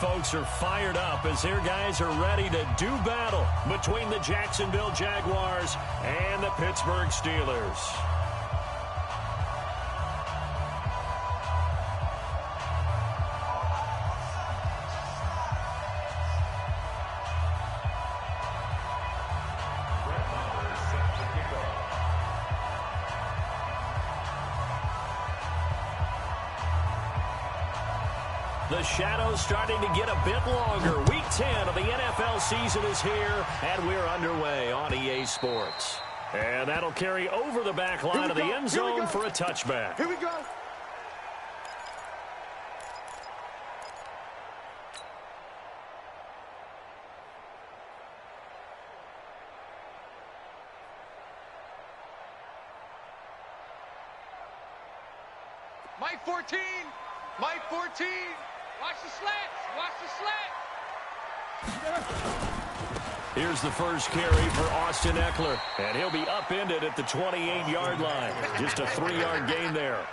folks are fired up as their guys are ready to do battle between the Jacksonville Jaguars and the Pittsburgh Steelers. The shadow's starting to get a bit longer. Week 10 of the NFL season is here, and we're underway on EA Sports. And that'll carry over the back line of the end zone for a touchback. Here we go. Mike 14. Mike 14. Watch the slats. Watch the slats. Here's the first carry for Austin Ekeler, and he'll be upended at the 28-yard line. Just a 3-yard gain there.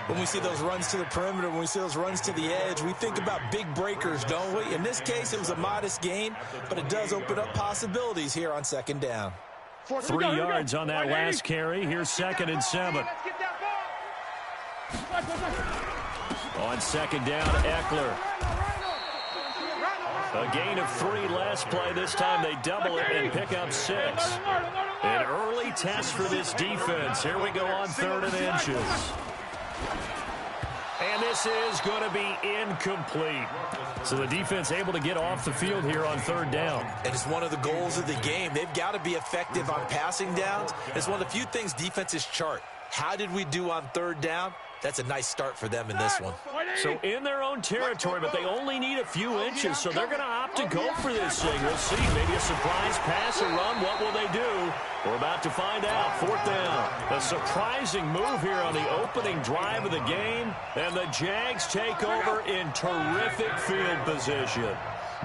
When we see those runs to the perimeter, when we see those runs to the edge, we think about big breakers, don't we? In this case, it was a modest gain, but it does open up possibilities here on second down. 3 yards on that last carry. Here's 2nd and 7. On second down, Ekeler. A gain of 3 last play. This time they double it and pick up 6. An early test for this defense. Here we go on 3rd and inches. And this is going to be incomplete. So the defense able to get off the field here on 3rd down. And it's one of the goals of the game. They've got to be effective on passing downs. It's one of the few things defenses chart. How did we do on 3rd down? That's a nice start for them in this one. So in their own territory, but they only need a few inches, so they're going to opt to go for this thing. We'll see. Maybe a surprise pass or run. What will they do? We're about to find out. 4th down. A surprising move here on the opening drive of the game, and the Jags take over in terrific field position.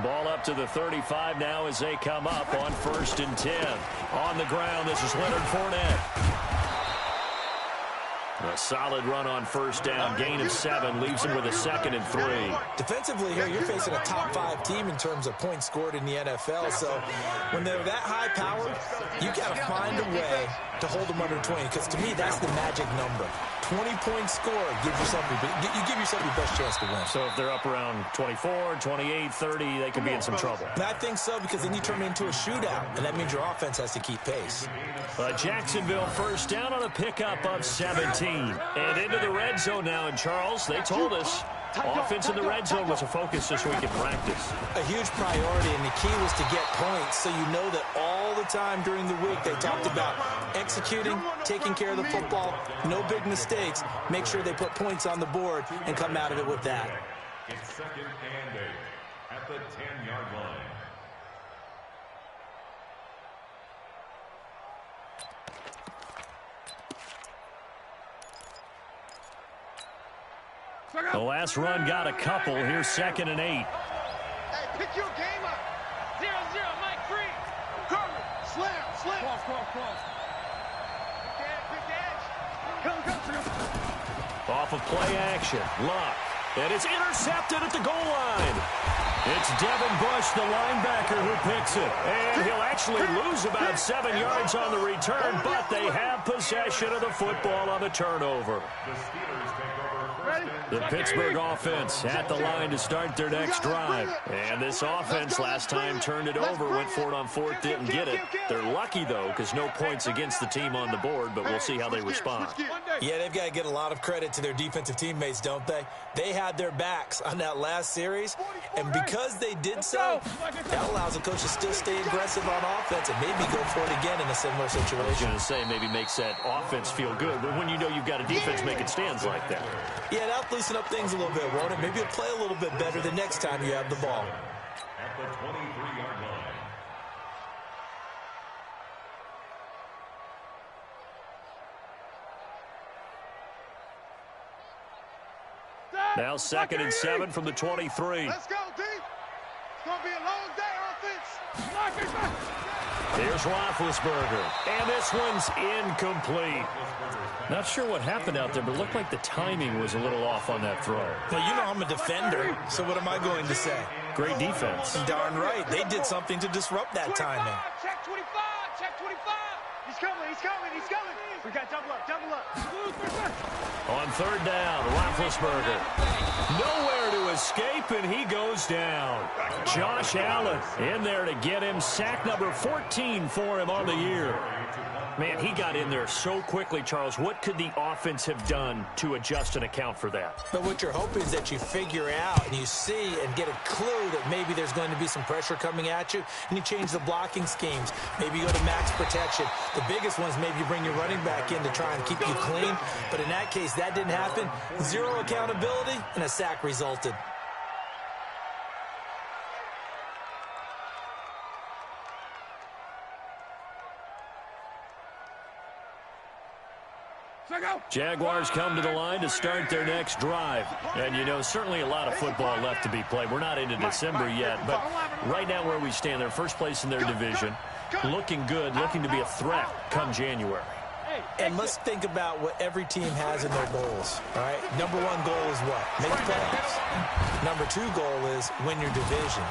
Ball up to the 35 now as they come up on 1st and 10. On the ground, this is Leonard Fournette. A solid run on 1st down. Gain of 7 leaves him with a 2nd and 3. Defensively here, you're facing a top 5 team in terms of points scored in the NFL. So when they're that high powered, you got to find a way to hold them under 20. Because to me, that's the magic number. 20-point score gives yourself you give yourself your best chance to win. So if they're up around 24, 28, 30, they could be in some trouble. And I think so, because then you turn it into a shootout, and that means your offense has to keep pace. Jacksonville 1st down on a pickup of 17. And into the red zone now. And Charles, they told us offense in the red zone was a focus this week in practice. A huge priority, and the key was to get points. So you know that all the time during the week they talked about executing, taking care of the football, no big mistakes. Make sure they put points on the board and come out of it with that. It's 2nd and 8 at the 10-yard line. The last run got a couple. Here's 2nd and 8. Hey, pick your game up. 0-0, Mike free. Curry, slam. Cross. Quick edge. Come. Off of play action. Luck. And it's intercepted at the goal line. It's Devin Bush, the linebacker, who picks it. And he'll actually lose about 7 yards on the return, but they have possession of the football on the turnover. The Steelers take over. The Pittsburgh offense at the line to start their next drive. And this offense last time turned it over, went for it on 4th, didn't get it. They're lucky, though, because no points against the team on the board, but we'll see how they respond. Yeah, they've got to get a lot of credit to their defensive teammates, don't they? They had their backs on that last series, and because they did so, that allows the coach to still stay aggressive on offense and maybe go for it again in a similar situation. I was going to say maybe makes that offense feel good, but when you know you've got a defense making stands like that. Yeah, that'll loosen up things a little bit, won't it? Maybe you'll play a little bit better the next time you have the ball. At the 23-yard line. Now 2nd and 7 from the 23. Let's go, D. It's going to be a long day, offense. Here's Roethlisberger, and this one's incomplete. Not sure what happened out there, but it looked like the timing was a little off on that throw. Well, you know I'm a defender, so what am I going to say? Great defense. Darn right. They did something to disrupt that timing. Check 25, check 25. He's coming, he's coming, he's coming. We got double up, double up. On third down, Roethlisberger. Nowhere to escape, and he goes down. Josh Allen in there to get him. Sack number 14 for him on the year. Man, he got in there so quickly, Charles. What could the offense have done to adjust and account for that? But what you're hoping is that you figure out and you see and get a clue that maybe there's going to be some pressure coming at you, and you change the blocking schemes. Maybe you go to max protection. The biggest ones, maybe you bring your running back in to try and keep you clean. But in that case, that didn't happen. Zero accountability, and a sack resulted. Jaguars come to the line to start their next drive. And, you know, certainly a lot of football left to be played. We're not into December yet, but right now where we stand, they're first place in their division. Looking good, looking to be a threat come January. And let's think about what every team has in their goals, all right? Number one goal is what? Make the playoffs. Number two goal is win your division.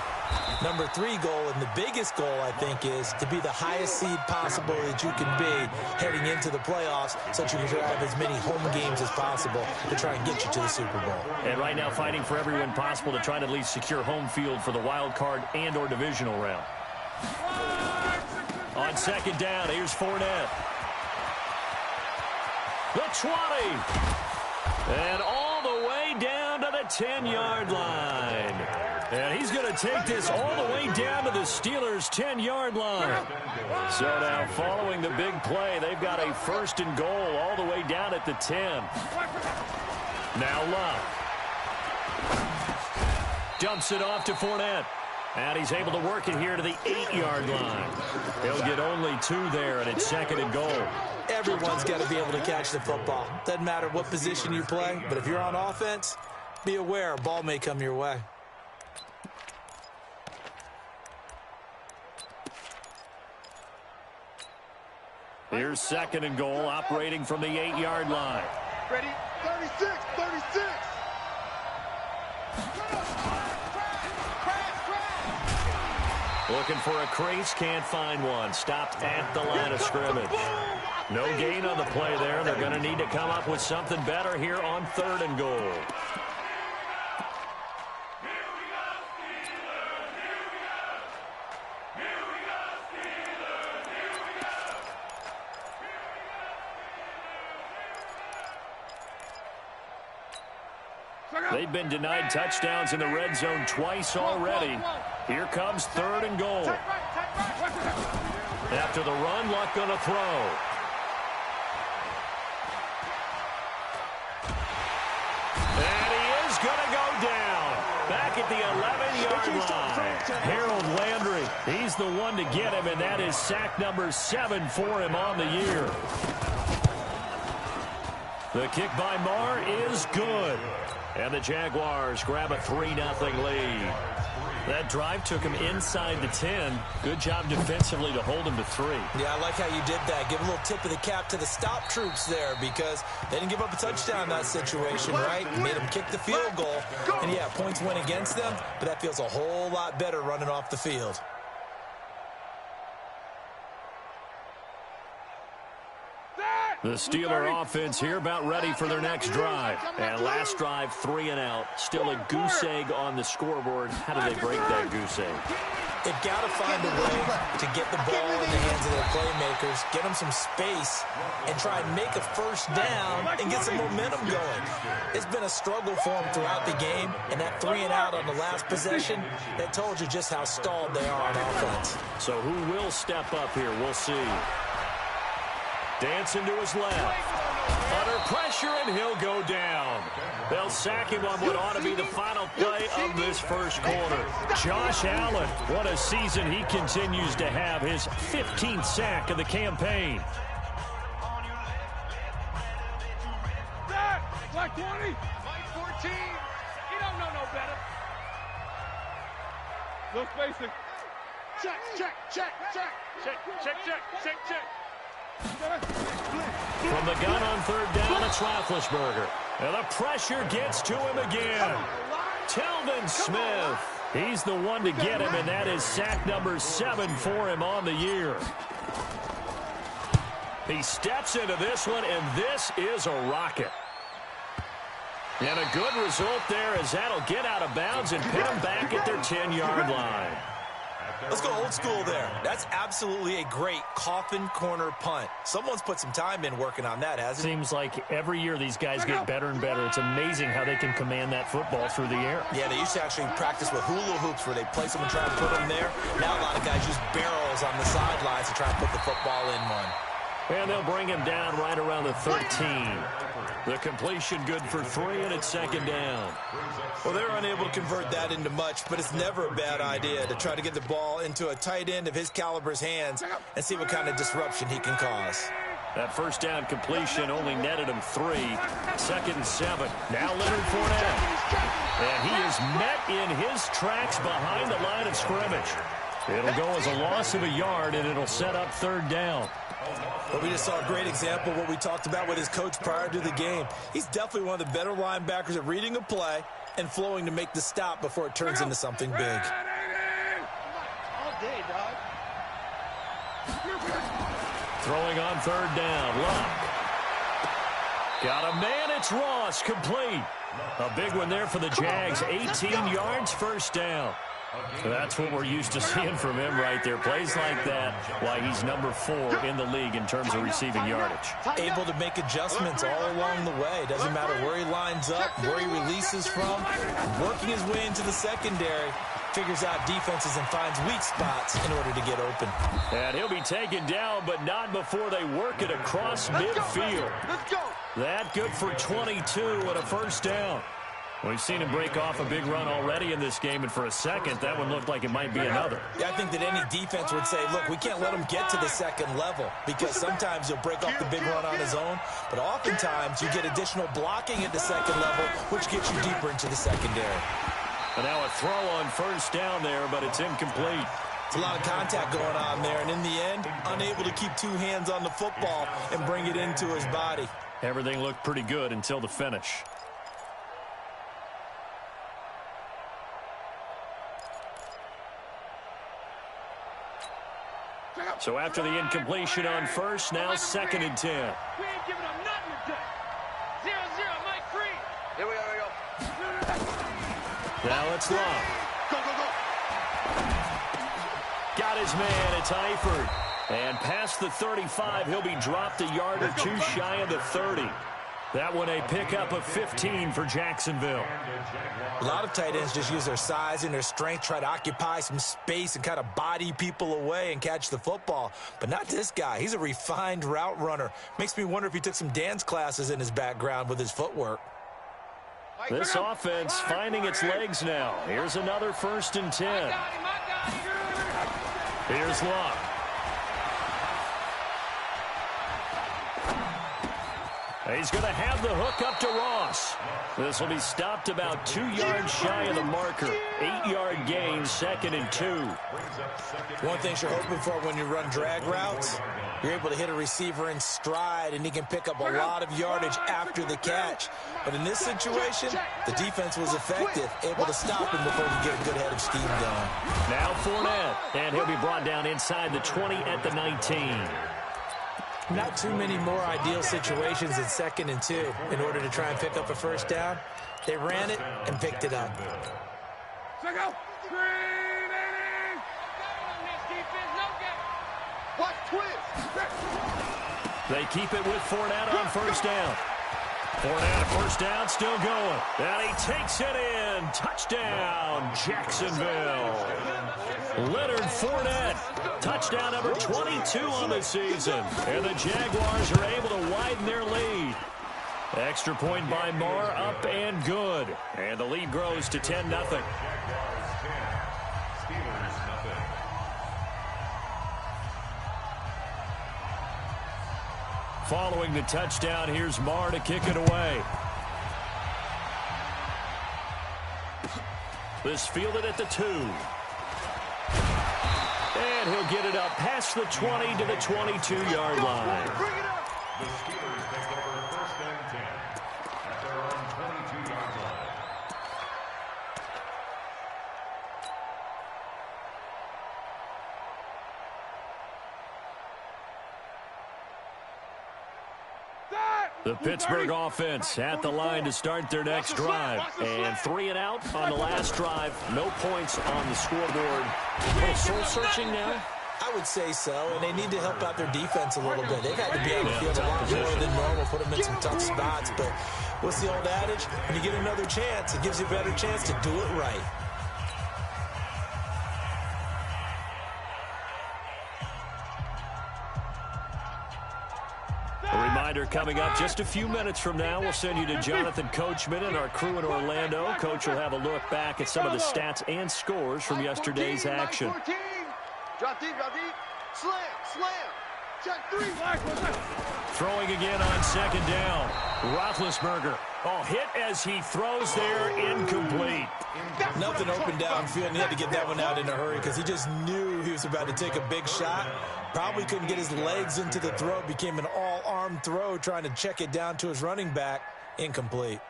Number three goal, and the biggest goal, I think, is to be the highest seed possible that you can be heading into the playoffs so that you can have as many home games as possible to try and get you to the Super Bowl. And right now fighting for every win possible to try to at least secure home field for the wild card and or divisional round. On second down, here's Fournette. The 20. And all the way down to the 10-yard line. And he's going to take this all the way down to the Steelers' 10-yard line. So now following the big play, they've got a first and goal all the way down at the 10. Now Love. Dumps it off to Fournette. And he's able to work it here to the 8-yard line. He'll get only 2 there, and it's second and goal. Everyone's got to be able to catch the football. Doesn't matter what position you play, but if you're on offense, be aware a ball may come your way. Here's second and goal, operating from the 8-yard line. Ready? 36, 36. Looking for a crease, can't find one. Stopped at the line of scrimmage. No gain on the play there. They're going to need to come up with something better here on third and goal. They've been denied touchdowns in the red zone twice already. Here comes third and goal. After the run, Luck going to throw. And he is going to go down. Back at the 11-yard line. Harold Landry, he's the one to get him, and that is sack number 7 for him on the year. The kick by Marr is good. And the Jaguars grab a 3-0 lead. That drive took him inside the 10. Good job defensively to hold him to 3. Yeah, I like how you did that. Give a little tip of the cap to the stop troops there because they didn't give up a touchdown in that situation, right? Made them kick the field goal. And, yeah, points went against them, but that feels a whole lot better running off the field. The Steeler offense here about ready for their next drive. And last drive, 3 and out. Still a goose egg on the scoreboard. How do they break that goose egg? They've got to find a way to get the ball in the hands of their playmakers, get them some space, and try and make a first down and get some momentum going. It's been a struggle for them throughout the game, and that 3 and out on the last possession, that told you just how stalled they are on offense. So who will step up here? We'll see. Dancing to his left. Under pressure, and he'll go down. They'll sack him on what ought to be the final play of this first quarter. Josh Allen, what a season he continues to have. His 15th sack of the campaign. Black 20. Mike 14. He don't know no better. No spacing. Check, check, check, check. Check, check, check, check, check. From the gun on third down, it's Roethlisberger. And the pressure gets to him again. Telvin Smith. He's the one to get him, and that is sack number 7 for him on the year. He steps into this one, and this is a rocket. And a good result there as that'll get out of bounds and pin them back at their 10-yard line. Let's go old school there. That's absolutely a great coffin corner punt. Someone's put some time in working on that, hasn't it? Seems like every year these guys get better and better. It's amazing how they can command that football through the air. Yeah, they used to actually practice with hula hoops where they place them and try to put them there. Now a lot of guys use barrels on the sidelines to try and put the football in one. And they'll bring him down right around the 13. The completion good for 3, and it's second down. Well, they're unable to convert that into much, but it's never a bad idea to try to get the ball into a tight end of his caliber's hands and see what kind of disruption he can cause. That first down completion only netted him 3. Second and 7. Now Leonard Fournette. And he is met in his tracks behind the line of scrimmage. It'll go as a loss of a yard, and it'll set up third down. But we just saw a great example of what we talked about with his coach prior to the game. He's definitely one of the better linebackers at reading a play and flowing to make the stop before it turns into something big. All day, dog. Throwing on third down. Luck. Got a man. It's Ross. Complete. A big one there for the Jags. 18 yards, first down. That's what we're used to seeing from him right there. Plays like that, why he's number 4 in the league in terms of receiving yardage. Able to make adjustments all along the way. Doesn't matter where he lines up, where he releases from. Working his way into the secondary. Figures out defenses and finds weak spots in order to get open. And he'll be taken down, but not before they work it across midfield. Let's go. That good for 22 and a first down. We've seen him break off a big run already in this game, and for a second, that one looked like it might be another. Yeah, I think that any defense would say, look, we can't let him get to the second level because sometimes he'll break off the big run on his own, but oftentimes you get additional blocking at the second level, which gets you deeper into the secondary. And now a throw on first down there, but it's incomplete. It's a lot of contact going on there, and in the end, unable to keep 2 hands on the football and bring it into his body. Everything looked pretty good until the finish. So after the incompletion on first, now second and 10. We ain't giving up nothing today. 0-0, Mike free. Here we go. Now it's Love. Go, go, go. Got his man. It's Eifert. And past the 35, he'll be dropped a yard or 2 shy of the 30. That one a pickup of 15 for Jacksonville. A lot of tight ends just use their size and their strength, try to occupy some space and kind of body people away and catch the football. But not this guy. He's a refined route runner. Makes me wonder if he took some dance classes in his background with his footwork. This offense finding its legs now. Here's another first and 10. Here's Locke. He's going to have the hook up to Ross. This will be stopped about 2 yards shy of the marker. 8-yard gain, second and 2. One thing you're hoping for when you run drag routes, you're able to hit a receiver in stride, and he can pick up a lot of yardage after the catch. But in this situation, the defense was effective, able to stop him before he get a good head of steam going. Now Fournette, and he'll be brought down inside the 20 at the 19. Not too many more ideal situations in second and 2 in order to try and pick up a first down. They ran it and picked it up. They keep it with Fournette on first down. Fournette, first down, still going. And he takes it in. Touchdown, Jacksonville. Leonard Fournette, touchdown number 22 on the season. And the Jaguars are able to widen their lead. Extra point by Marr, up and good. And the lead grows to 10-0. Following the touchdown, here's Marr to kick it away. This fielded at the 2. And he'll get it up past the 20 to the 22-yard line. Bring it up. The Steelers take over 1st and 10 at their own 22-yard line. The Pittsburgh offense at the line to start their next drive. And 3 and out on the last drive. No points on the scoreboard. A little soul-searching now. I would say so, and they need to help out their defense a little bit. They've had to be on the field a lot more than normal, put them in some tough spots. But what's the old adage? When you get another chance, it gives you a better chance to do it right. A reminder coming up just a few minutes from now. We'll send you to Jonathan Coachman and our crew in Orlando. Coach will have a look back at some of the stats and scores from yesterday's action. Drop deep, slam, check 3. Throwing again on 2nd down. Roethlisberger. Oh, hit as he throws there, incomplete. Nothing open downfield, and he had to get that one out in a hurry because he just knew he was about to take a big shot. Probably couldn't get his legs into the throw. Became an all-arm throw trying to check it down to his running back. Incomplete.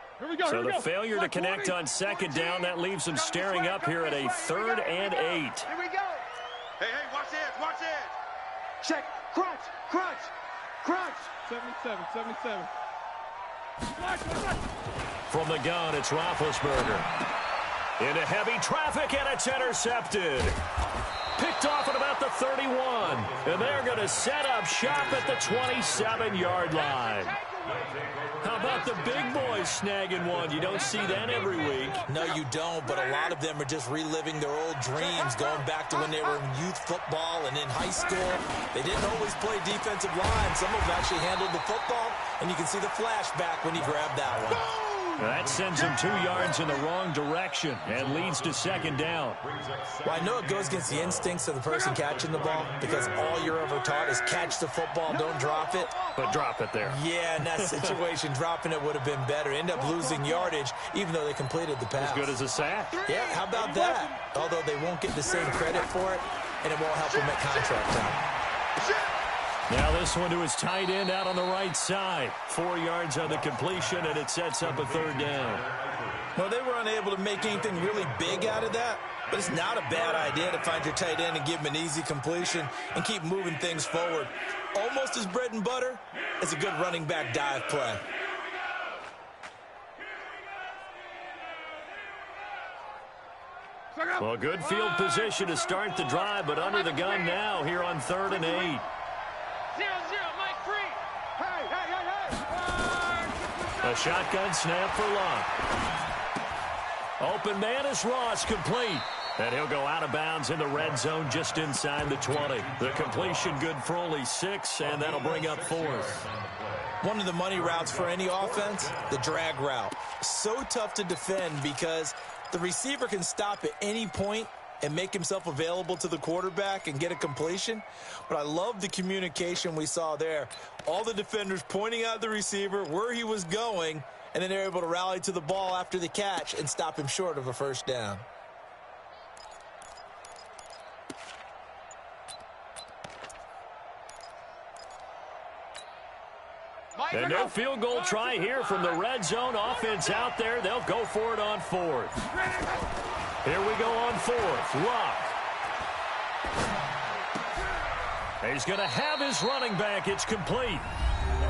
So the failure to connect on 2nd down, that leaves him staring up here at a 3rd and 8. Here we go. Hey, watch it. Check, crunch. 77. From the gun, it's Roethlisberger. Into heavy traffic, and it's intercepted. Picked off at about the 31. And they're going to set up shop at the 27-yard line. How about the big boys snagging one? You don't see that every week. No, you don't, but a lot of them are just reliving their old dreams, going back to when they were in youth football and in high school. They didn't always play defensive line. Some of them actually handled the football, and you can see the flashback when he grabbed that one. That sends him 2 yards in the wrong direction and leads to 2nd down. Well, I know it goes against the instincts of the person catching the ball because all you're ever taught is catch the football, don't drop it. But drop it there. Yeah, in that situation, dropping it would have been better. End up losing yardage, even though they completed the pass. As good as a sack. Yeah, how about that? Although they won't get the same credit for it, and it won't help them at contract time. Now this one to his tight end out on the right side. 4 yards on the completion, and it sets up a 3rd down. Well, they were unable to make anything really big out of that, but it's not a bad idea to find your tight end and give him an easy completion and keep moving things forward. Almost as bread and butter as a good running back dive play. Well, good field position to start the drive, but under the gun now here on 3rd and 8. 0-0, Mike Free. Hey. A shotgun snap for Luck. Open man is Ross, complete. And he'll go out of bounds in the red zone just inside the 20. The completion good for only 6, and that'll bring up 4th. One of the money routes for any offense, the drag route. So tough to defend because the receiver can stop at any point and make himself available to the quarterback and get a completion. But I love the communication we saw there. All the defenders pointing out the receiver, where he was going, and then they're able to rally to the ball after the catch and stop him short of a 1st down. And no field goal try here from the red zone. Offense out there. They'll go for it on 4th. Here we go on 4th. Luck. He's going to have his running back. It's complete.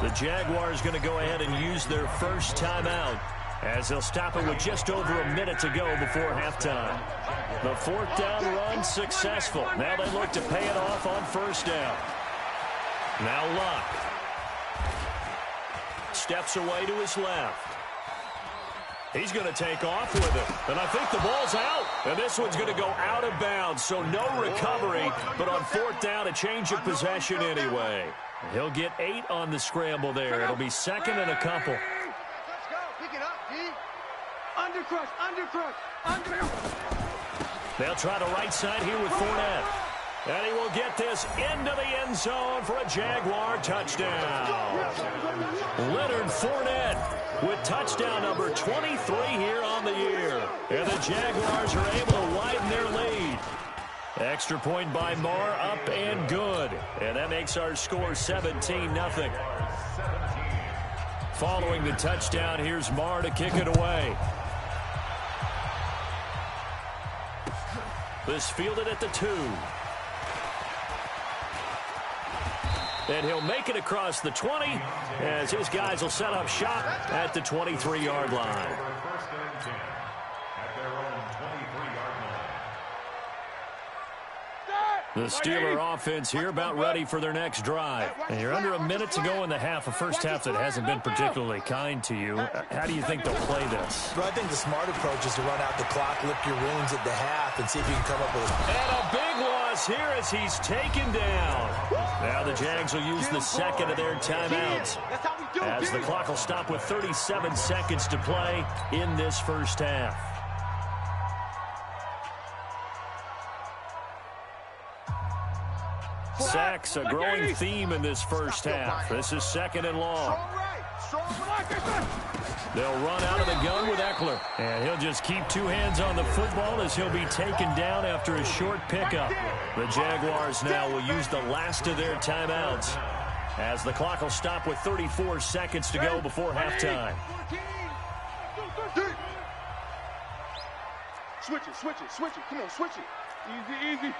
The Jaguars going to go ahead and use their first timeout as they'll stop it with just over a minute to go before halftime. The 4th down run successful. Now they look to pay it off on 1st down. Now Luck. Steps away to his left. He's going to take off with it. And I think the ball's out. And this one's going to go out of bounds, so no recovery. But on 4th down, a change of possession anyway. He'll get 8 on the scramble there. It'll be 2nd and a couple. Let's go. Pick it up, D. Undercrush. They'll try the right side here with Fournette. And he will get this into the end zone for a Jaguar touchdown. Leonard Fournette with touchdown number 23 here on the year. And the Jaguars are able to widen their lead. Extra point by Marr, up and good. And that makes our score 17-0. Following the touchdown, here's Marr to kick it away. This fielded at the 2. And he'll make it across the 20 as his guys will set up shop at the 23-yard line. The Steeler offense here about ready for their next drive. And you're under a minute to go in the half, a first half that hasn't been particularly kind to you. How do you think they'll play this? Well, I think the smart approach is to run out the clock, lick your wounds at the half, and see if you can come up with And a big loss here as he's taken down. Now the Jags will use the second of their timeouts as the clock will stop with 37 seconds to play in this first half. Sacks, a growing theme in this first half. This is 2nd and long. They'll run out of the gun with Eckler. And he'll just keep 2 hands on the football as he'll be taken down after a short pickup. The Jaguars now will use the last of their timeouts as the clock will stop with 34 seconds to go before halftime. Switch it, switch it, switch it. Come on, switch it. Easy, easy.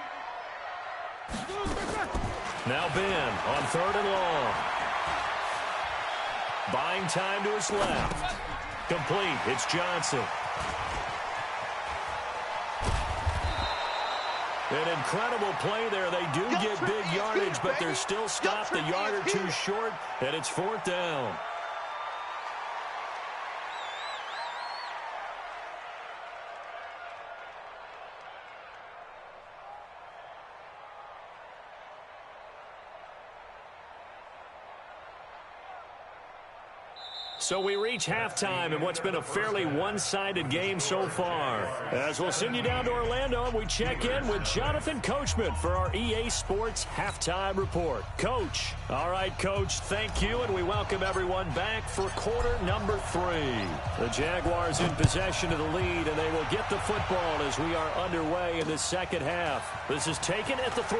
Now Ben on 3rd and long. Buying time to his left. Complete. It's Johnson. An incredible play there. They do get big yardage, but they're still stopped a yard or 2 short, and it's 4th down. So we reach halftime in what's been a fairly one-sided game so far. As we'll send you down to Orlando, and we check in with Jonathan Coachman for our EA Sports Halftime Report. Coach. All right, Coach, thank you, and we welcome everyone back for quarter number 3. The Jaguars in possession of the lead, and they will get the football as we are underway in the second half. This is taken at the 3.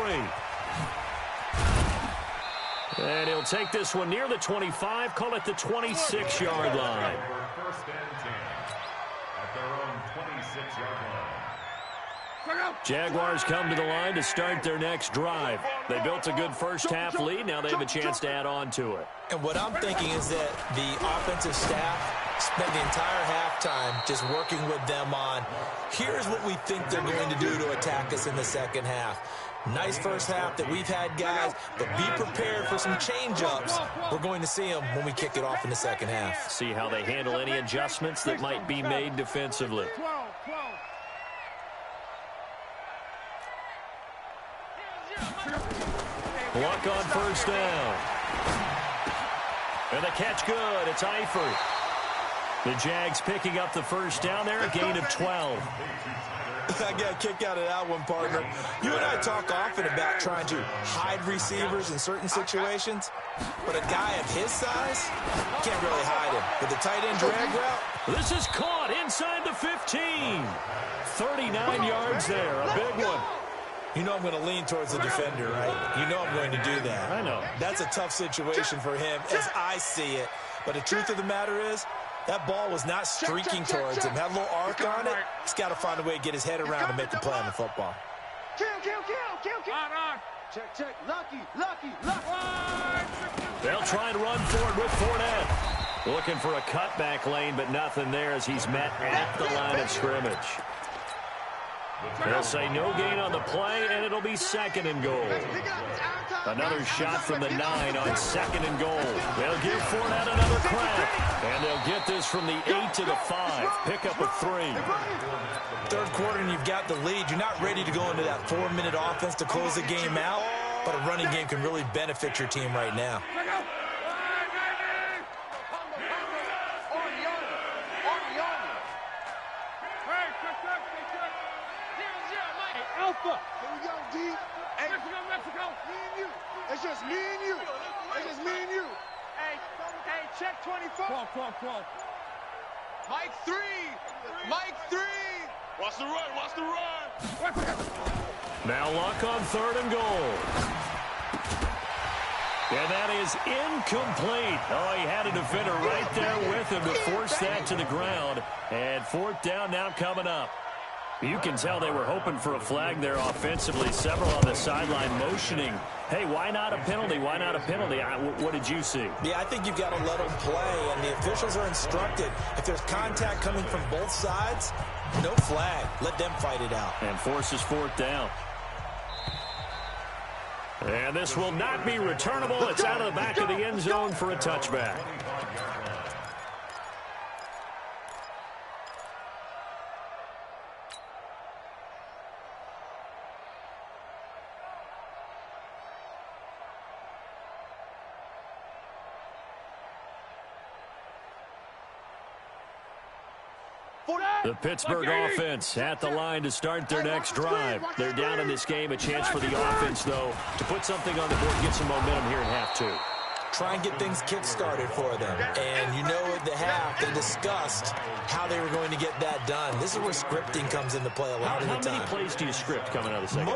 And he'll take this one near the 25, call it the 26-yard line. First and 10 at their own 26-yard line. Jaguars come to the line to start their next drive. They built a good first half lead. Now they have a chance to add on to it. And what I'm thinking is that the offensive staff spent the entire halftime just working with them on, here's what we think they're going to do to attack us in the second half. Nice first half that we've had, guys, but be prepared for some change-ups. We're going to see them when we kick it off in the second half. See how they handle any adjustments that might be made defensively. Luck on first down. And the catch good. It's Eifert. The Jags picking up the first down there, a gain of 12. I got a kick out of that one, partner. You and I talk often about trying to hide receivers in certain situations, but a guy of his size can't really hide him. With the tight end drag route, this is caught inside the 15. 39 yards there, a big one. You know I'm going to lean towards the defender, right? You know I'm going to do that. I know. That's a tough situation for him as I see it. But the truth of the matter is, that ball was not streaking towards him. Had a little arc on it. He's got to find a way to get his head around and make the play on the football. Kill. Check. Lucky. They'll try and run forward with Fournette. Looking for a cutback lane, but nothing there as he's met at the line of scrimmage. They'll say no gain on the play, and it'll be 2nd and goal. Another shot from the 9 on 2nd and goal. They'll give Fournette another crack, and they'll get this from the 8 to the 5. Pick up a 3. Third quarter, and you've got the lead. You're not ready to go into that 4-minute offense to close the game out, but a running game can really benefit your team right now. Alpha. Here we go, D. Hey, Mexico. Me and you. It's just me and you. Hey, check 24. Call. Mike 3. Watch the run. Now Luck on 3rd and goal. And that is incomplete. Oh, he had a defender right there with him to force that to the ground. And 4th down now coming up. You can tell they were hoping for a flag there offensively. Several on the sideline motioning. Hey, why not a penalty? Why not a penalty? What did you see? Yeah, I think you've got to let them play, and the officials are instructed. If there's contact coming from both sides, no flag. Let them fight it out. And forces 4th down. And this will not be returnable. It's out of the back of the end zone for a touchback. The Pittsburgh offense at the line to start their next drive. They're down in this game. A chance for the offense, though, to put something on the board, get some momentum here in half 2. Try and get things kick-started for them. And you know at the half, they discussed how they were going to get that done. This is where scripting comes into play a lot of the time. How many plays do you script coming out of the second?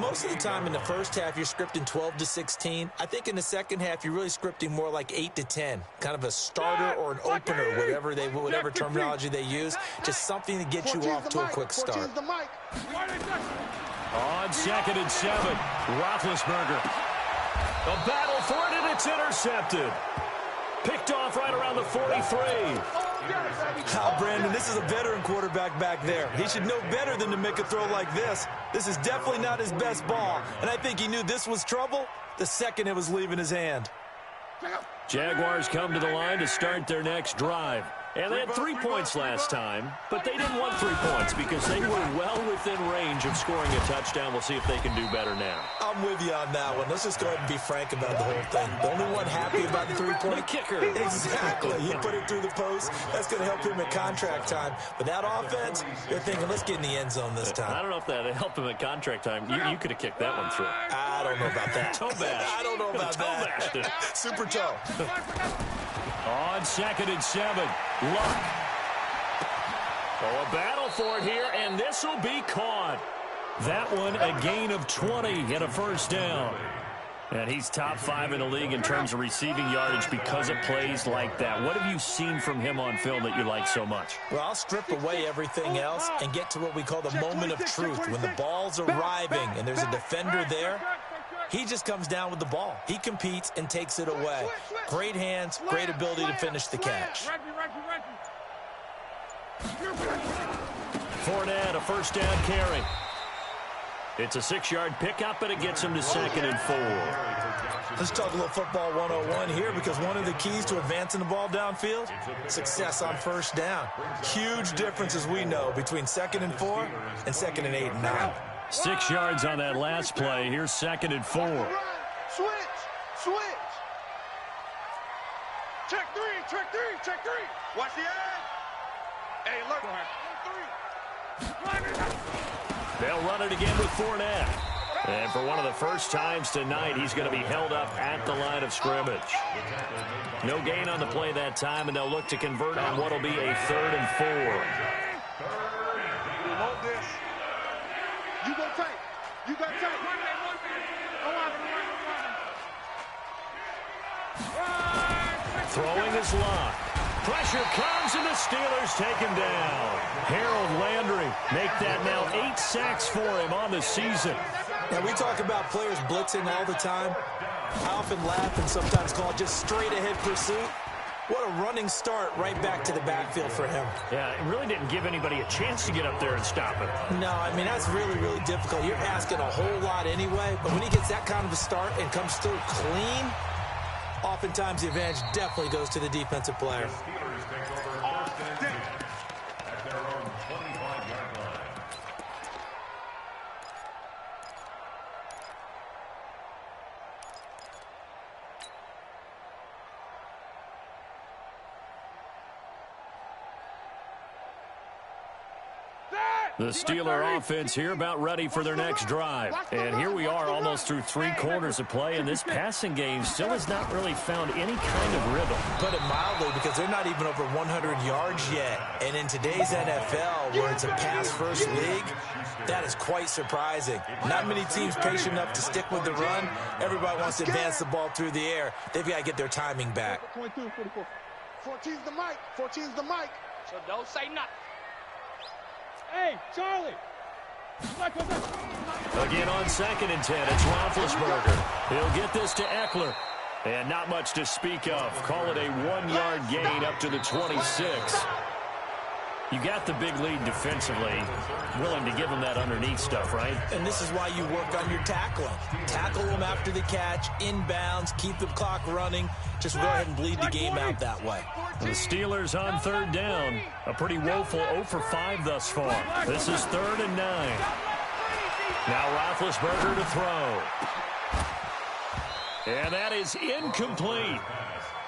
Most of the time in the first half, you're scripting 12 to 16. I think in the second half, you're really scripting more like 8 to 10. Kind of a starter or an opener, whatever terminology they use. Just something to get you off to a quick start. On 2nd and 7, Roethlisberger. A battle for it, and it's intercepted. Picked off right around the 43. Brandon, this is a veteran quarterback back there. He should know better than to make a throw like this. This is definitely not his best ball, and I think he knew this was trouble the second it was leaving his hand. Jaguars come to the line to start their next drive. And they had 3 points last time, but they didn't want 3 points because they were well within range of scoring a touchdown. We'll see if they can do better now. I'm with you on that one. Let's just go ahead and be frank about the whole thing. The only one happy about the 3-point kicker. Exactly. He put it through the post. That's going to help him at contract time. But that offense, they're thinking, let's get in the end zone this time. I don't know if that helped him at contract time. You could have kicked that one through. I don't know about that. Toe bash. I don't know about that. Toe bashed. Super toe. On 2nd and 7, Luck. Oh, a battle for it here, and this will be caught. That one, a gain of 20 and a 1st down. And he's top 5 in the league in terms of receiving yardage because of plays like that. What have you seen from him on film that you like so much? Well, I'll strip away everything else and get to what we call the moment of truth. When the ball's arriving and there's a defender there, he just comes down with the ball. He competes and takes it away. Great hands, great ability to finish the catch. Fournette, a 1st down carry. It's a 6-yard pickup, and it gets him to 2nd and 4. Let's talk a little football 101 here, because one of the keys to advancing the ball downfield, success on 1st down. Huge difference, as we know, between 2nd and 4 and 2nd and 8 and 9. 6 yards on that last play. Here's 2nd and 4. Switch. Check three. Watch the edge. Hey, look. 3. They'll run it again with Fournette. And for one of the first times tonight, he's going to be held up at the line of scrimmage. No gain on the play that time, and they'll look to convert on what will be a 3rd and 4. Hold this. You go tight. Throwing his Luck. Pressure comes, and the Steelers take him down. Harold Landry make that now 8 sacks for him on the season. Now, we talk about players blitzing all the time. I often laugh and sometimes call it just straight-ahead pursuit. What a running start right back to the backfield for him. Yeah, it really didn't give anybody a chance to get up there and stop him. No, I mean, that's really, really difficult. You're asking a whole lot anyway, but when he gets that kind of a start and comes through clean, oftentimes the advantage definitely goes to the defensive player. The Steeler offense here about ready for their next drive. And here we are almost through 3 quarters of play, and this passing game still has not really found any kind of rhythm. Put it mildly, because they're not even over 100 yards yet. And in today's NFL, where it's a pass-first league, that is quite surprising. Not many teams patient enough to stick with the run. Everybody wants to advance the ball through the air. They've got to get their timing back. 14's the mic. 14's the mic. So don't say nothing. Hey, Charlie. Again on 2nd and 10, it's Roethlisberger. He'll get this to Eckler. And not much to speak of. Call it a 1-yard gain up to the 26. You got the big lead defensively. Willing to give them that underneath stuff, right? And this is why you work on your tackling. Tackle them after the catch, inbounds, keep the clock running. Just go ahead and bleed the game out that way. The Steelers on 3rd down. A pretty woeful 0 for 5 thus far. This is 3rd and 9. Now Roethlisberger to throw. And that is incomplete.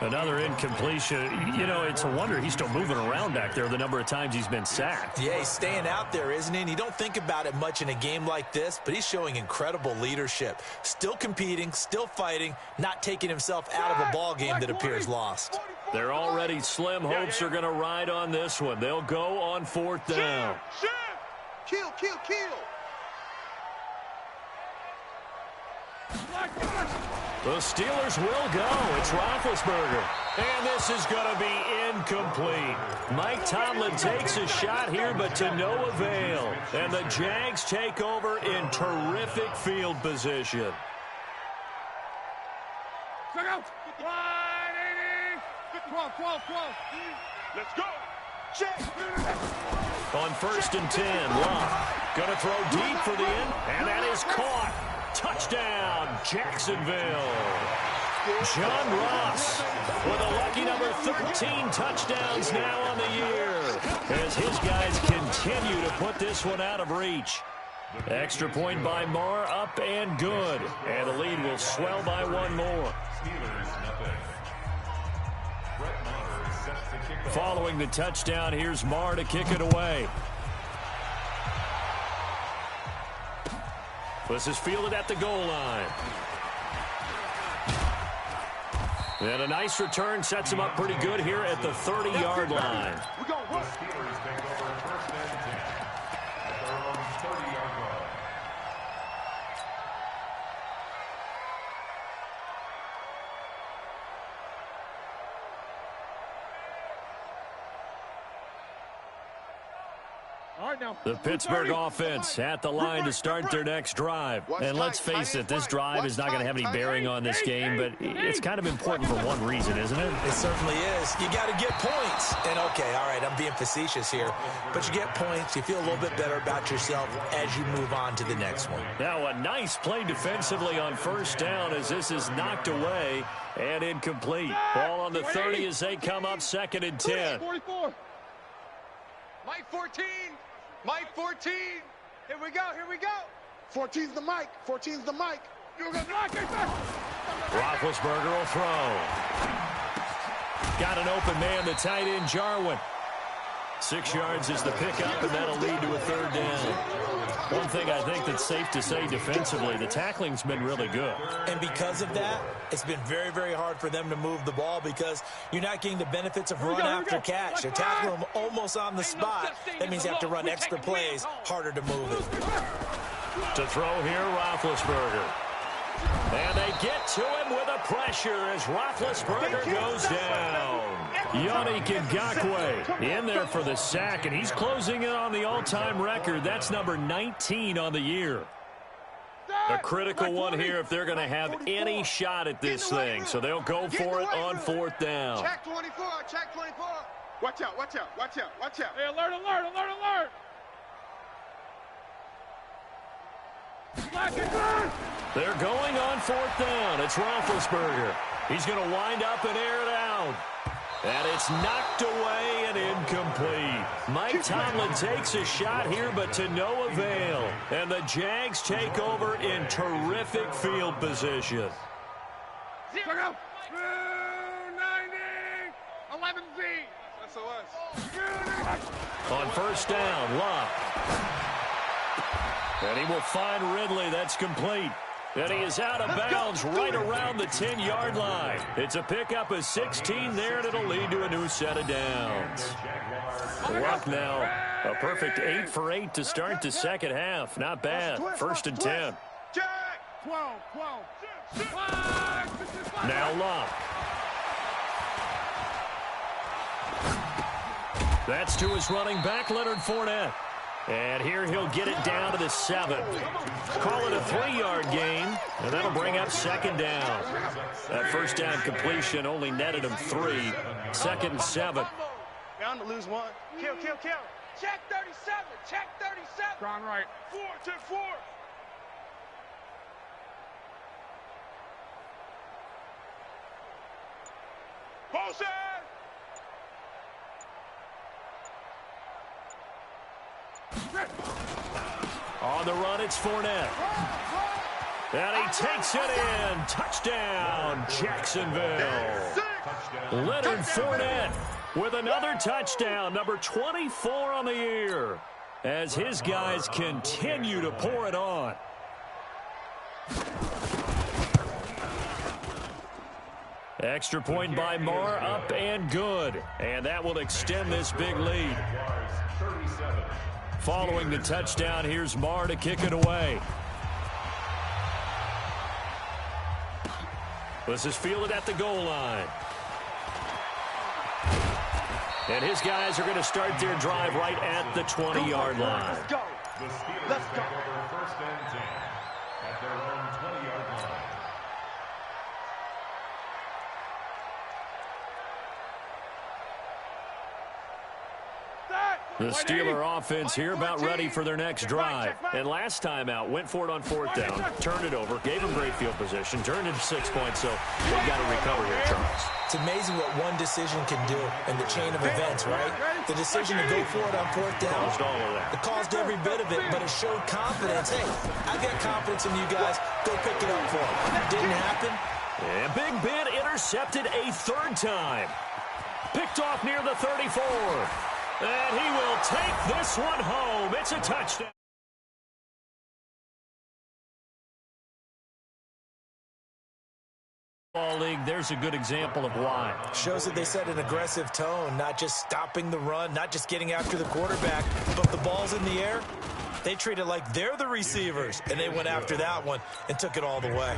Another incompletion. You know, it's a wonder he's still moving around back there the number of times he's been sacked. Yeah, he's staying out there, isn't he? And you don't think about it much in a game like this, but he's showing incredible leadership. Still competing, still fighting, not taking himself out of a ball game that appears lost. They're already slim hopes are going to ride on this one. They'll go on 4th down. Kill, kill, kill. The Steelers will go. It's Roethlisberger. And this is going to be incomplete. Mike Tomlin takes a shot here, but to no avail. And the Jags take over in terrific field position. Check out. 180. 12. Let's go. Check. On 1st and 10, Love going to throw deep for the end, and that is caught. Touchdown, Jacksonville. John Ross with a lucky number 13 touchdowns now on the year as his guys continue to put this one out of reach. Extra point by Marr, up and good. And the lead will swell by 1 more. Following the touchdown, here's Marr to kick it away. This is fielded at the goal line. And a nice return sets him up pretty good here at the 30-yard line. The Steelers take over 1st and 10 at their own 30-yard line. The Pittsburgh offense at the line to start their next drive. And let's face it, this drive is not going to have any bearing on this game, but it's kind of important for one reason, isn't it? It certainly is. You got to get points. And, okay, all right, I'm being facetious here, but you get points. You feel a little bit better about yourself as you move on to the next one. Now a nice play defensively on 1st down as this is knocked away and incomplete. Ball on the 30 as they come up 2nd and 10. 44. Mike 14. Mike 14. Here we go. 14's the mic. 14's the mic. You're going to knock it back. Roethlisberger will throw. Got an open man, the tight end, Jarwin. 6 yards is the pickup, and that'll lead to a 3rd down. One thing I think that's safe to say defensively, the tackling's been really good. And because of that, it's been very, very hard for them to move the ball because you're not getting the benefits of run after catch. They're tackling them almost on the spot. That means you have to run extra plays, harder to move it. To throw here, Roethlisberger. And they get to him with a pressure as Roethlisberger goes down. Yannick Ngakoue in there for the sack, and he's closing in on the all-time record. That's number 19 on the year. A critical one here if they're going to have any shot at this thing. So they'll go for it on 4th down. Check 24. Check 24. Watch out. Hey, alert. They're going on 4th down. It's Roethlisberger. He's going to wind up and air it out. And it's knocked away and incomplete. Mike Tomlin takes a shot here, but to no avail. And the Jags take over in terrific field position. Check out. 290. 11Z. SOS. On 1st down, Love. And he will find Ridley. That's complete. And he is out of bounds right around the 10-yard line. It's a pickup of 16 there, and it'll lead to a new set of downs. Luck now, a perfect 8 for 8 to start the second half. Not bad. 1st and 10. Now Luck. That's to his running back, Leonard Fournette. And here he'll get it down to the 7. Call it a 3-yard gain, and that'll bring up 2nd down. That first down completion only netted him 3. 2nd and 7. Bound to lose one. Kill. Check 37. Check 37. Ground right. 4, 10-4. Post it! On the run, it's Fournette. And he takes it in. Touchdown, Jacksonville. Leonard Fournette with another touchdown, number 24 on the year, as his guys continue to pour it on. Extra point by Marr, up and good. And that will extend this big lead. Following the touchdown, here's Marr to kick it away. This is fielded at the goal line. And his guys are going to start their drive right at the 20-yard line. Let's go. Let's go. First and 10 at their own 20-yard line. The Steeler offense here about ready for their next drive. And last time out, went for it on 4th down, turned it over, gave them great field position, turned it to 6 points, so they've got to recover here, Charles. It's amazing what one decision can do in the chain of events, right? The decision to go for it on 4th down. Caused all of that. It caused every bit of it, but it showed confidence. Hey, I've got confidence in you guys. Go pick it up for them. Didn't happen. And Big Ben intercepted a 3rd time. Picked off near the 34. And he will take this one home. It's a touchdown. League, there's a good example of why. Shows that they set an aggressive tone, not just stopping the run, not just getting after the quarterback, but the ball's in the air. They treat it like they're the receivers, and they went after that one and took it all the way.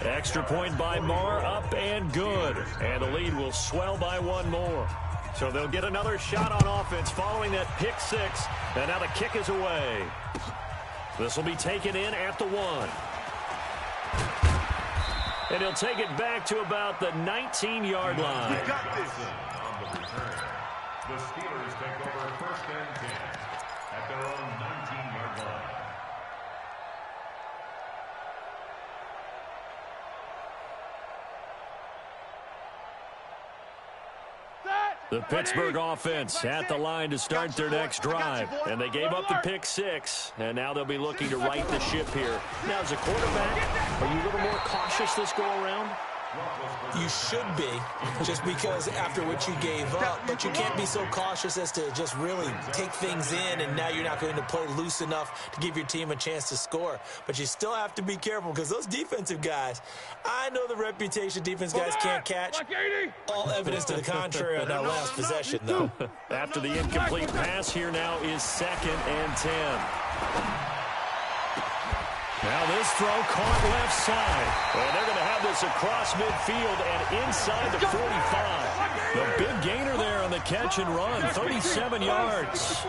Extra point by Marr, up and good. And the lead will swell by one more. So they'll get another shot on offense following that pick 6. And now the kick is away. This will be taken in at the 1. And he'll take it back to about the 19-yard line. We got this. On the return, the Steelers take over 1st and 10 at their own 19-yard line. The Pittsburgh offense at the line to start their next drive. And they gave up the pick 6. And now they'll be looking to right the ship here. Now, as a quarterback, are you a little more cautious this go-around? You should be, just because after what you gave up, but you can't be so cautious as to just really take things in, and now you're not going to play loose enough to give your team a chance to score. But you still have to be careful, because those defensive guys, I know the reputation defense guys can't catch. All evidence to the contrary on that last possession, though. After the incomplete pass, here now is 2nd and 10. Now this throw caught left side. And they're going to have this across midfield and inside the 45. The big gainer there on the catch and run, 37 yards.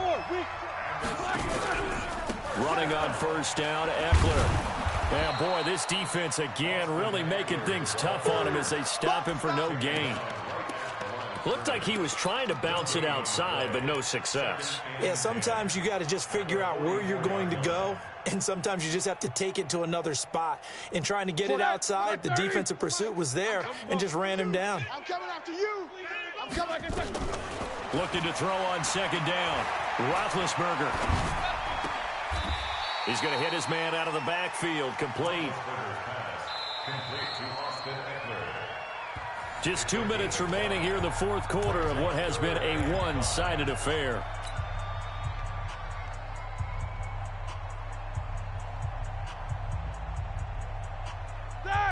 Running on 1st down, Eckler. Yeah, boy, this defense again really making things tough on him as they stop him for no gain. Looked like he was trying to bounce it outside, but no success. Yeah, sometimes you got to just figure out where you're going to go, and sometimes you just have to take it to another spot. In trying to get it outside, the defensive pursuit was there and just ran him down. I'm coming after you. I'm coming after you. Looking to throw on 2nd down. Roethlisberger. He's going to hit his man out of the backfield. Complete. Just 2 minutes remaining here in the 4th quarter of what has been a one-sided affair.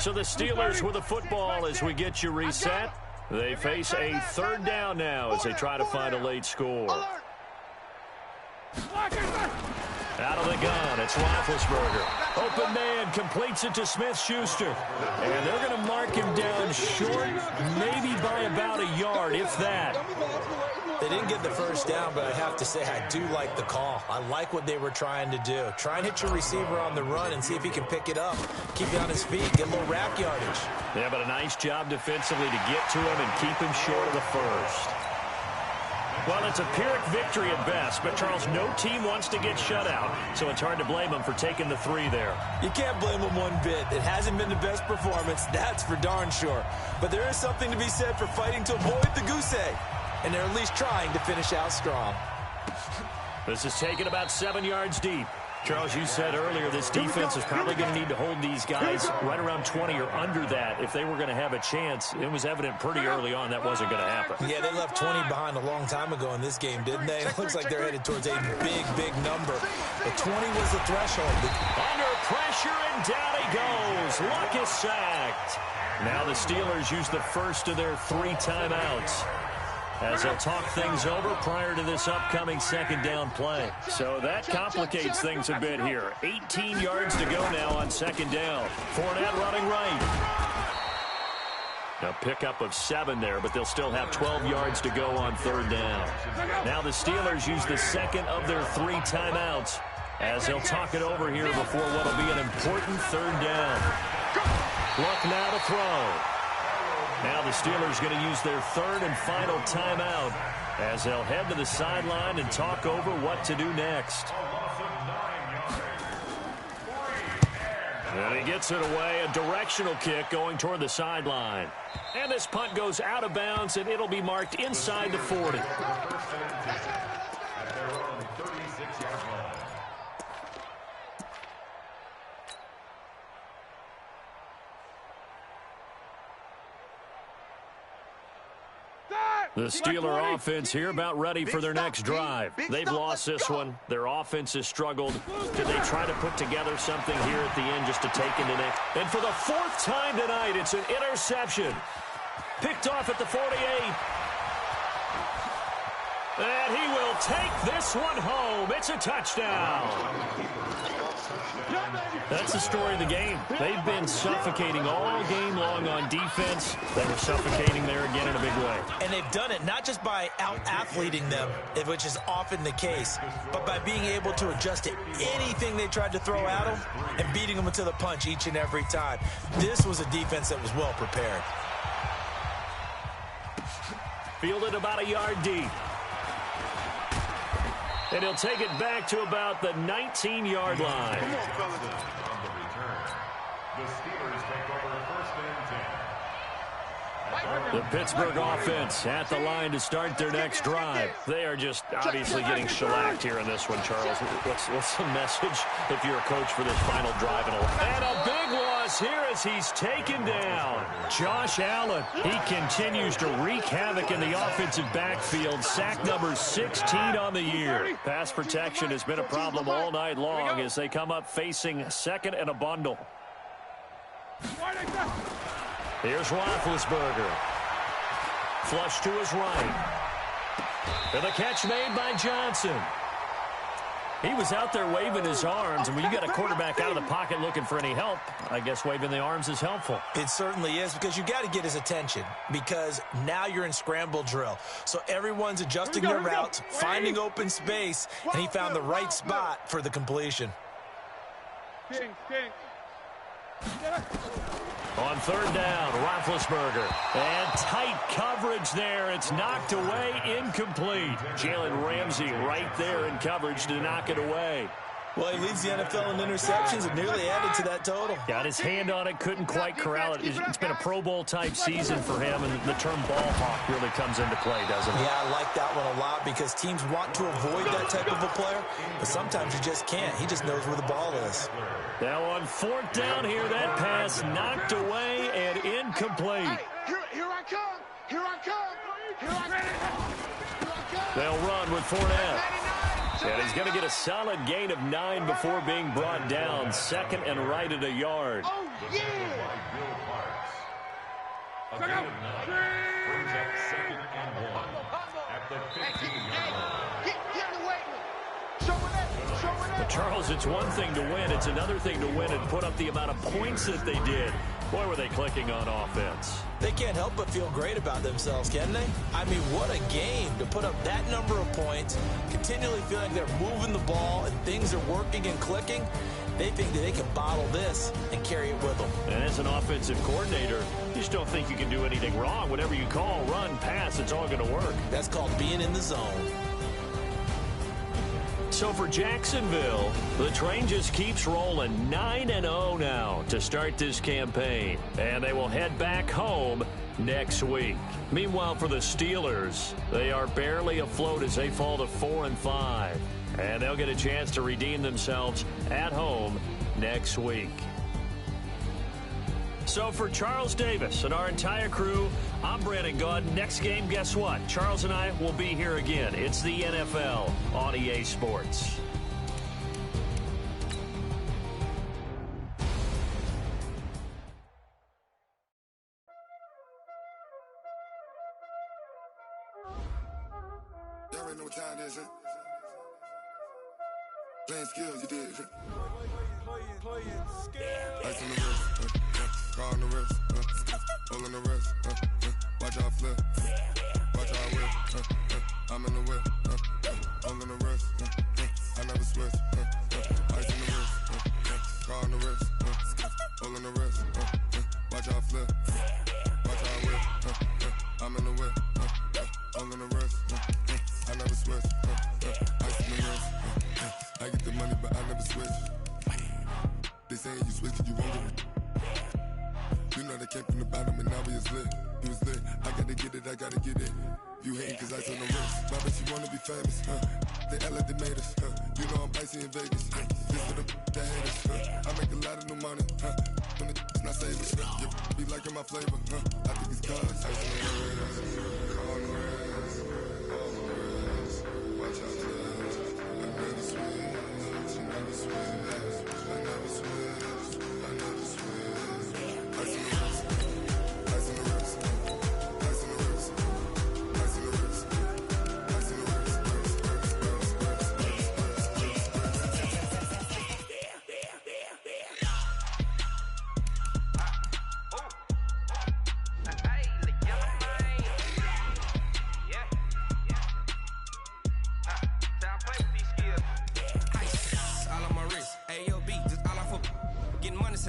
So the Steelers with the football as we get you reset. They face a third down now as they try to find a late score. Out of the gun, it's Roethlisberger. Open man, completes it to Smith-Schuster. And they're going to mark him down short, maybe by about a yard, if that. They didn't get the first down, but I have to say I do like the call. I like what they were trying to do. Try and hit your receiver on the run and see if he can pick it up. Keep you on his feet, get a little rack yardage. Yeah, but a nice job defensively to get to him and keep him short of the first. Well, it's a Pyrrhic victory at best, but, Charles, no team wants to get shut out, so it's hard to blame them for taking the 3 there. You can't blame them one bit. It hasn't been the best performance, that's for darn sure. But there is something to be said for fighting to avoid the goose egg, and they're at least trying to finish out strong. This is taken about 7 yards deep. Charles, you said earlier this defense is probably going to need to hold these guys right around 20 or under that if they were going to have a chance. It was evident pretty early on that wasn't going to happen. Yeah, they left 20 behind a long time ago in this game, didn't they? It looks like they're headed towards a big, big number. But 20 was the threshold. Under pressure, and down he goes. Luck is sacked. Now the Steelers use the first of their 3 timeouts as they'll talk things over prior to this upcoming second down play. So that complicates things a bit here. 18 yards to go now on second down. Fournette running right. A pickup of 7 there, but they'll still have 12 yards to go on third down. Now the Steelers use the second of their 3 timeouts as they'll talk it over here before what will be an important third down. Luck now to throw. Now the Steelers going to use their 3rd and final timeout as they'll head to the sideline and talk over what to do next. And he gets it away, a directional kick going toward the sideline. And this punt goes out of bounds, and it'll be marked inside the 40. The Steeler offense here about ready for their next drive. They've lost this one. Their offense has struggled. Did they try to put together something here at the end just to take into next? And for the 4th time tonight, it's an interception. Picked off at the 48. And he will take this one home. It's a touchdown. That's the story of the game. They've been suffocating all game long on defense. They were suffocating there again in a big way. And they've done it not just by out-athleting them, which is often the case, but by being able to adjust to anything they tried to throw at them and beating them to the punch each and every time. This was a defense that was well prepared. Fielded about a yard deep. And he'll take it back to about the 19-yard line. On the return, the Steelers take over 1st and 10. The Pittsburgh offense at the line to start their next drive. They are just obviously getting shellacked here in this one, Charles. What's the message if you're a coach for this final drive? And a big loss here as he's taken down. Josh Allen, he continues to wreak havoc in the offensive backfield. Sack number 16 on the year. Pass protection has been a problem all night long as they come up facing 2nd and a bundle. Here's Roethlisberger. Flush to his right. And the catch made by Johnson. He was out there waving his arms, and when you got a quarterback out of the pocket looking for any help, I guess waving the arms is helpful. It certainly is, because you got to get his attention, because now you're in scramble drill. So everyone's adjusting their routes, finding open space, and he found the right spot for the completion. On third down, Roethlisberger. And tight coverage there. It's knocked away, incomplete. Jalen Ramsey right there in coverage to knock it away. Well, he leads the NFL in interceptions and nearly added to that total. Got his hand on it, couldn't quite corral it. It's been a Pro Bowl-type season for him, and the term ball hawk really comes into play, doesn't it? Yeah, I like that one a lot because teams want to avoid that type of a player, but sometimes you just can't. He just knows where the ball is. Now on 4th down here, that pass knocked away and incomplete. Hey, here I come. Here I come. Here I come. They'll run with Fournette. And he's going to get a solid gain of 9 before being brought down. Second and right at a yard. Oh, yeah! A gain of 9 brings up 2nd and 1 at the 15-yard line. Get the weight. Show it up. But Charles, it's one thing to win. It's another thing to win and put up the amount of points that they did. Boy, were they clicking on offense. They can't help but feel great about themselves, can they? I mean, what a game to put up that number of points, continually feel like they're moving the ball and things are working and clicking. They think that they can bottle this and carry it with them. And as an offensive coordinator, you just don't think you can do anything wrong. Whatever you call, run, pass, it's all going to work. That's called being in the zone. So for Jacksonville, the train just keeps rolling 9-0 now to start this campaign. And they will head back home next week. Meanwhile, for the Steelers, they are barely afloat as they fall to 4-5. And they'll get a chance to redeem themselves at home next week. So for Charles Davis and our entire crew, I'm Brandon Gaudin. Next game, guess what? Charles and I will be here again. It's the NFL on EA Sports. Y'all already know what time it is, huh? Playing skills, you did. Playing skills. Ice on the wrist, car on the wrist, hole in the wrist, watch out flip, watch out whip, I'm in the whip, hole in the wrist, I never switch, ice on the wrist, car on the wrist, hole in the wrist, watch out flip, watch out whip, I'm in the whip, hole in the wrist, I never switch, ice on the wrist, I get the money but I never switch. They saying you switch cause you won't get it. You know they came from the bottom and now we is lit. You was lit, I gotta get it, I gotta get it. You hating cause ice on the wrist. Why bet you wanna be famous, They act like they made us, You know I'm icy in Vegas, This for the that hate us, I make a lot of new money, When it's not saving, You be liking my flavor, I think it's cause ice on the wrist, on the wrist, on the wrist. Watch out for this, I never switch, I never switch. I never switch, I never switch. Ice in the wrist, ice in the wrist, ice in the wrist, ice in the wrist, ice in the wrist,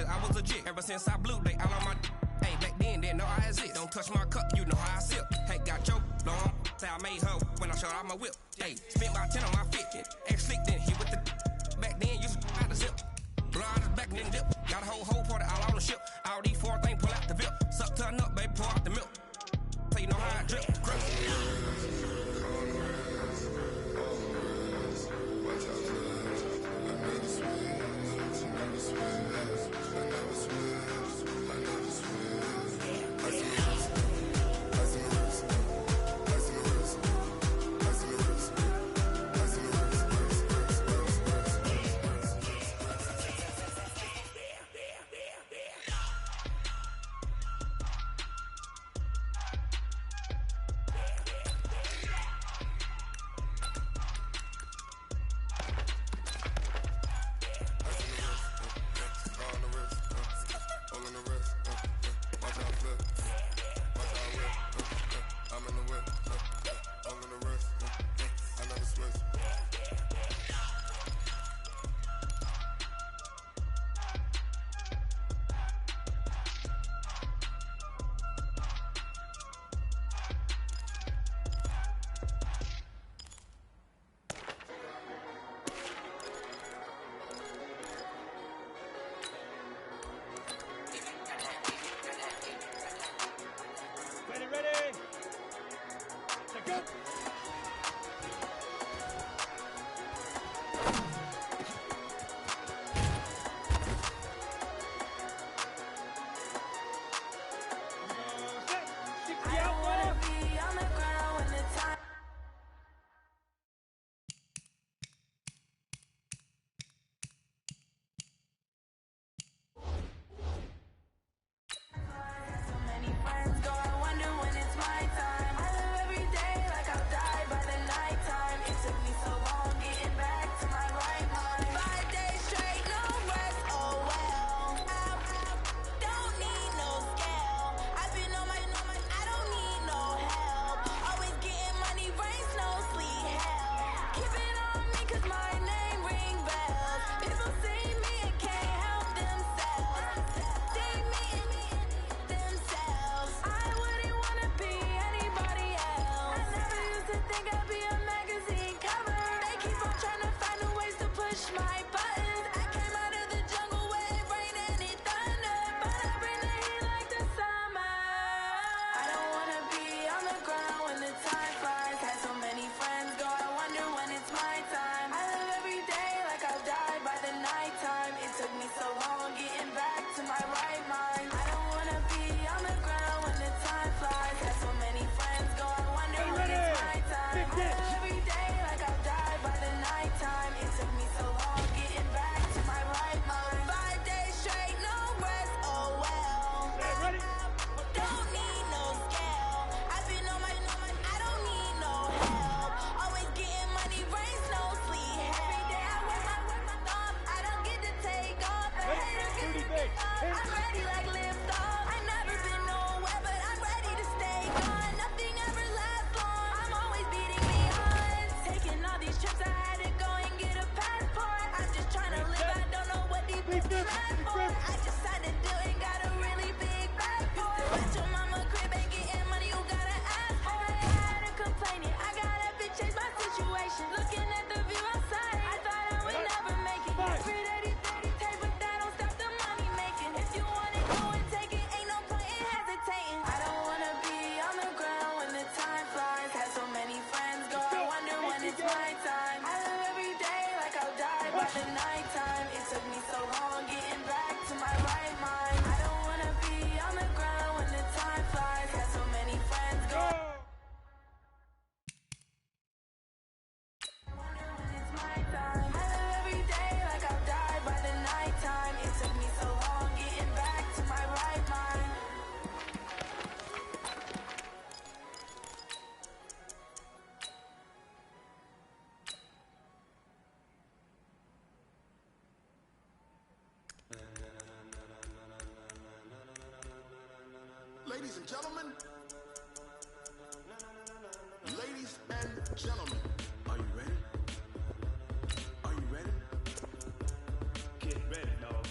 I was legit ever since I blew they all on my hey back then didn't know I exist. Don't touch my cup, you know how I sip. Hey, got choked long, say I made her when I showed out my whip. Hey, spent about 10 on my fit, ex slick then he with the back then used to out the zip. Blow out his back and then dip. Got a whole party all on the ship. All these 4 things pull out the VIP. Suck to a nut, baby, pour out the milk. So you know how I drip. Grip. Ladies and gentlemen. Ladies and gentlemen. Are you ready? Are you ready? Get ready, dog.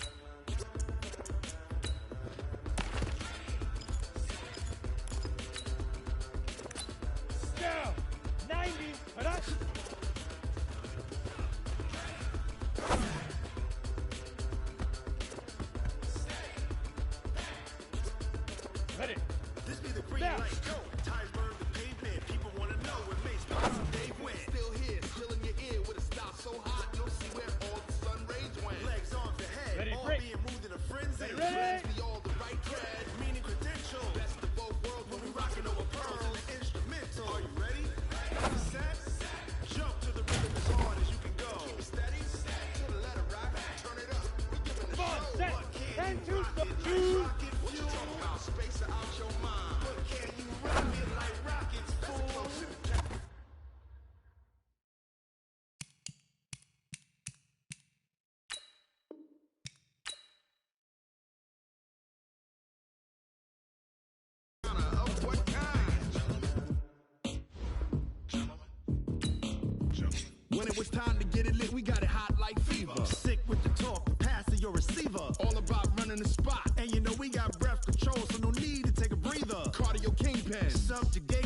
Down. 90. Production. Ready. This be the green light. Go. Tires burn the pavement. People want to know what makes Dave win. Still here, still in your ear with a style so hot, you'll see where all the sun rays went. Legs on the head, Ready, all break. being moved in a frenzy. Ready. Be all the right tread, meaning credentials. Best of both worlds when we rocking over pearls and the instrumental. Are you ready? Set. Jump to the rhythm as hard as you can go. Keep steady. To the letter rock. Turn it up. We giving the Come on, show. set. What can 10, you 2, rock it like two. rocket fuel? What you talking about? Space out your mind. What can you rock it like rockets, fool? Of what kind? When it was time to get it lit, we got it hot like fever. Sick with the talk, passing your receiver. All about running the spot. And you know we got breath control, so no need to take a breather. Cardio kingpin, subjugate